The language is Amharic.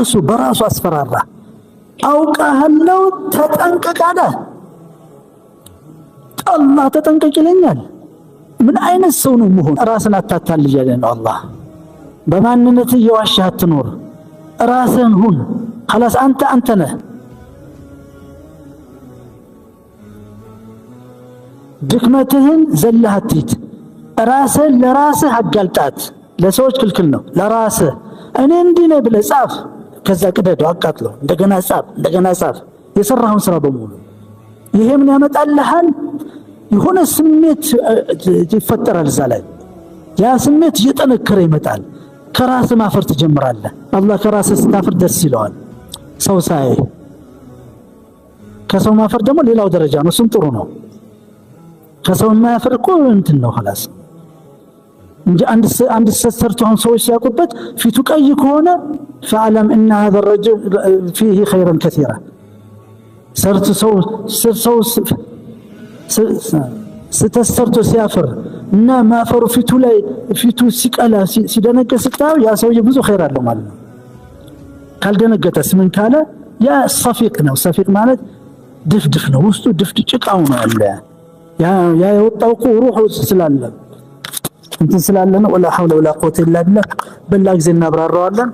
እሱ በራሱ አስፈራራ አውቃለሁ ተጠንቀቅ አለ አላህ ተጠንቀቅ ይለኛል ምን አይነት ሰው ነው መሆን ራስን አታታልል ያለ ነው አላህ በማንነት እየዋሻህ አትኖር ራስህን ሁን خلاص አንተ ነህ ድክመትህን ዘለህ አትሂድ ራስህን ለራስህ አጋልጣት ለሰዎች ክልክል ነው ለራስህ እኔ እንዲህ ነኝ ብለህ ጻፍ ከዛ ቅደደው አቃጥለው እንደገና ጻፍ የሰራኸውን ስራ በሙሉ ይሄ ምን ያመጣልሃል የሆነ ስሜት ይፈጠራል እዛ ላይ ያ ስሜት እየጠነከረ ይመጣል ከራስ ማፈር ትጀምራለህ አላህ ከራስ ስታፈር ደስ ይለዋል ሰው ሳይ ከሰው ማፈር ደግሞ ሌላው ደረጃ ነው እሱም ጥሩ ነው ከሰው ማፈር እኮ እንትን ነው خلاص እንጂ አንድ ሰርተውን ሰዎች ሲያቁበት ፊቱ ቀይ ከሆነ فعلم ان هذا الرجل فيه خيرا كثيرا ሰርቶ ሰው ስተሰርቶ ሲያፈር እና ማፈሩ ፊቱ ሲቀላ ሲደነገጥ ስታው ያ ሰውዬ ብዙ ኸይር አለው ማለት ነው ካልደነገጠስ ምን ካለ ያ ሰፊቅ ነው ሰፊቅ ማለት ድፍድፍ ነው ውስጡ ድፍድፍ ጭቃው ነው አለ ያ የወጣው ሩሁ ስላለ እንትን ስላለ ነው ወላ ሐውለ ወላ ቁወተ ኢላ ቢላህ በላ ጊዜ እናብራራዋለን